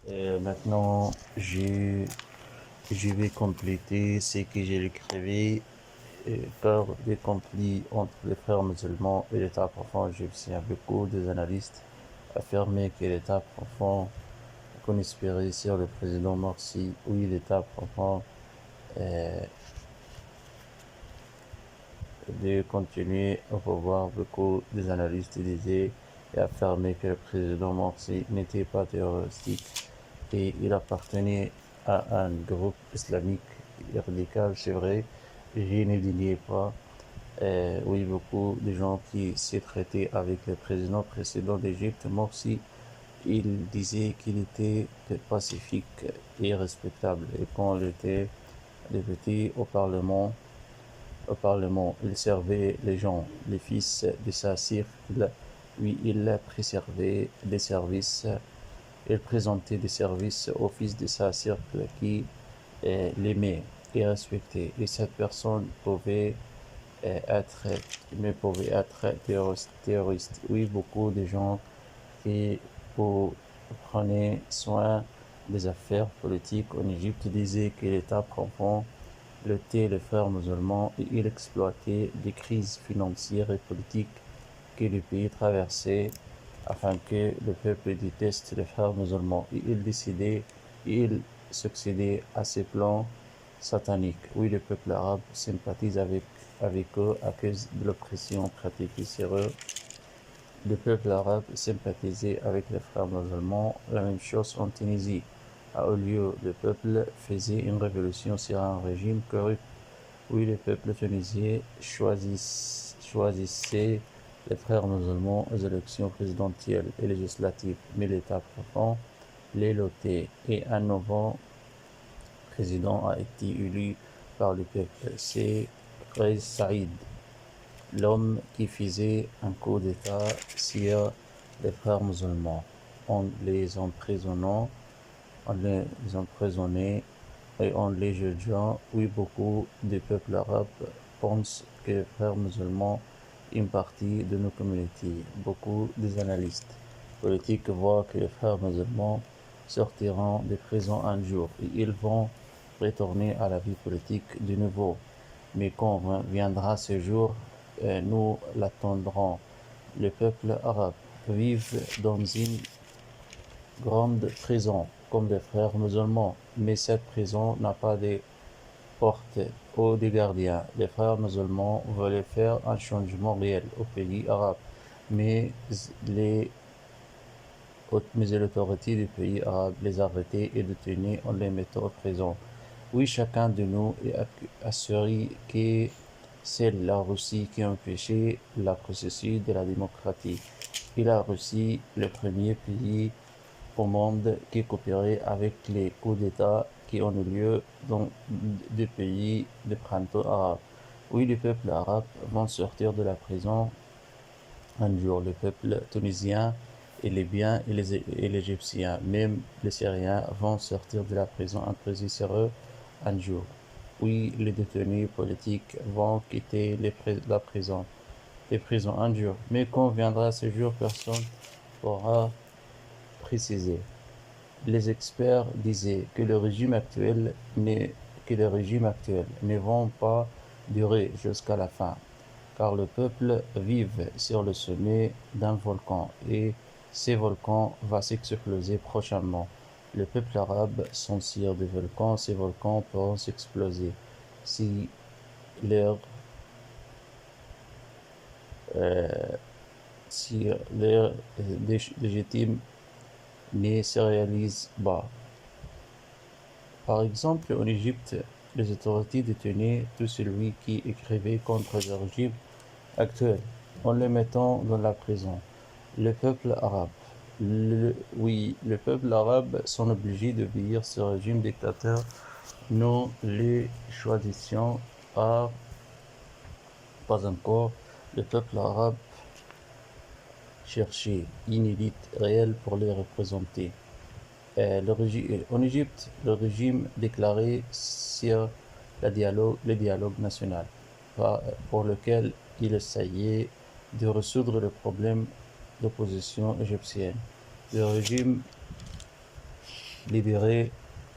Maintenant, je vais compléter ce que j'ai écrit par des conflits entre les frères musulmans et l'État profond égyptien. Beaucoup des analystes affirmaient que l'État profond conspirait sur le président Morsi. Oui, l'État profond euh, de continuer au pouvoir. Beaucoup des analystes disaient et affirmaient que le président Morsi n'était pas terroristique et il appartenait à un groupe islamique radical, c'est vrai, je ne dirais pas. Oui, beaucoup de gens qui s'est traité avec le président précédent d'Égypte, Morsi, il disait qu'il était pacifique et respectable. Et quand il était député au Parlement, il servait les gens, les fils de sa circle. Oui, il préservait des services, il présentait des services aux fils de sa circle qui l'aimaient et respectaient. Et cette personne être, ne pouvait être terroriste. Oui, beaucoup de gens qui prenaient soin des affaires politiques en Égypte disaient que l'État profond luttait les frères musulmans et il exploitait les crises financières et politiques que le pays traversait afin que le peuple déteste les frères musulmans. Et il succédait à ces plans sataniques. Oui, le peuple arabe sympathise avec eux à cause de l'oppression pratiquée sur eux. Le peuple arabe sympathisait avec les frères musulmans. La même chose en Tunisie. Au lieu, le peuple faisait une révolution sur un régime corrupt. Oui, le peuple tunisien choisissait les frères musulmans aux élections présidentielles et législatives, mais l'État profond les lotait et un nouveau président a été élu par le peuple. C'est Kais Saïd, l'homme qui faisait un coup d'État sur les frères musulmans en les emprisonnant, on les emprisonnait et en les jugeant. Oui, beaucoup du peuple arabe pensent que les frères musulmans une partie de nos communautés. Beaucoup des analystes politiques voient que les frères musulmans sortiront des prisons un jour et ils vont retourner à la vie politique de nouveau. Mais quand viendra ce jour, nous l'attendrons. Le peuple arabe vit dans une grande prison, comme les frères musulmans, mais cette prison n'a pas de porte ou de gardiens. Les frères musulmans voulaient faire un changement réel au pays arabe, mais les autorités du pays arabe les arrêtaient et détenaient en les mettant en prison. Oui, chacun de nous est assuré que c'est la Russie qui a empêché le processus de la démocratie. Et la Russie, le premier pays au monde qui coopérait avec les coups d'État qui ont eu lieu dans des pays de printemps arabe. Oui, le peuple arabe va sortir de la prison un jour. Le peuple tunisien et les biens et les Égyptiens, même les Syriens, vont sortir de la prison imposée sur eux un jour. Oui, les détenus politiques vont quitter la prison, les prisons un jour. Mais quand viendra ce jour, personne ne pourra préciser. Les experts disaient que le régime actuel ne va pas durer jusqu'à la fin, car le peuple vit sur le sommet d'un volcan et ce volcan va s'exploser prochainement. Le peuple arabe sont sur des volcans, ces volcans pourront s'exploser si leur, euh, si leur légitime ne se réalise pas. Par exemple, en Égypte, les autorités détenaient tout celui qui écrivait contre le régime actuel, en le mettant dans la prison. Le peuple arabe, oui, le peuple arabe sont obligés d'obéir ce régime dictateur. Nous les choisissions pas encore. Le peuple arabe cherchait une élite réelle pour les représenter. En Égypte, le régime déclarait sur le dialogue national, pour lequel il essayait de résoudre le problème d'opposition égyptienne. Le régime libérés,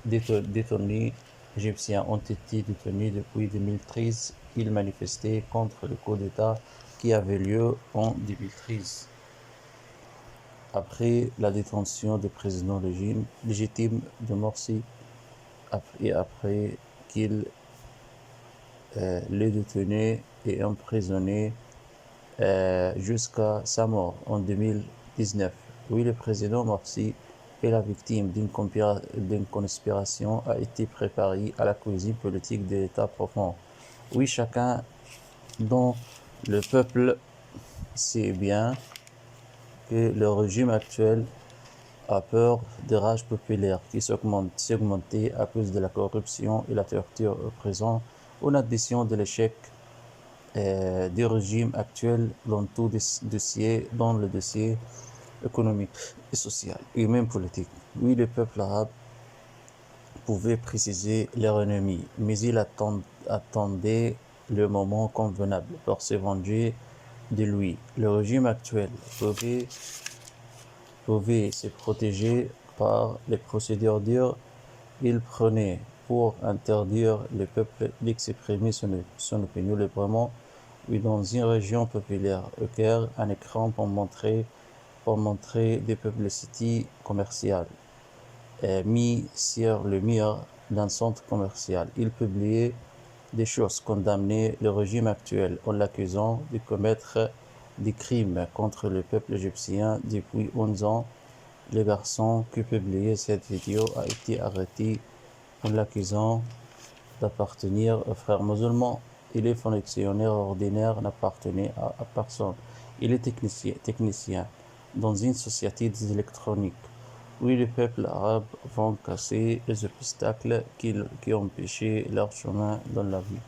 détenus égyptiens ont été détenus depuis 2013. Ils manifestaient contre le coup d'État qui avait lieu en 2013. Après la détention du président légitime de Morsi et après qu'il le détenait et emprisonné jusqu'à sa mort en 2019. Oui, le président Morsi est la victime d'une conspiration a été préparée à la cuisine politique de l'État profond. Oui, chacun dans le peuple sait bien que le régime actuel a peur des rages populaires qui s'augmentaient à cause de la corruption et la torture au présent, en addition de l'échec du régime actuel dans le dossier économique et social et même politique. Oui, le peuple arabe pouvait préciser leur ennemi, mais il attendait le moment convenable pour se venger de lui. Le régime actuel pouvait se protéger par les procédures dures. Il prenait pour interdire le peuple d'exprimer son opinion librement. Oui, dans une région populaire, au Caire, un écran pour montrer des publicités commerciales mis sur le mur d'un centre commercial. Il publiait des choses condamnaient le régime actuel en l'accusant de commettre des crimes contre le peuple égyptien depuis 11 ans. Le garçon qui publiait cette vidéo a été arrêté en l'accusant d'appartenir aux frères musulmans. Il est fonctionnaire ordinaire, n'appartenait à personne. Il est technicien dans une société d'électronique. Oui, les peuples arabes vont casser les obstacles qui empêchaient leur chemin dans la vie.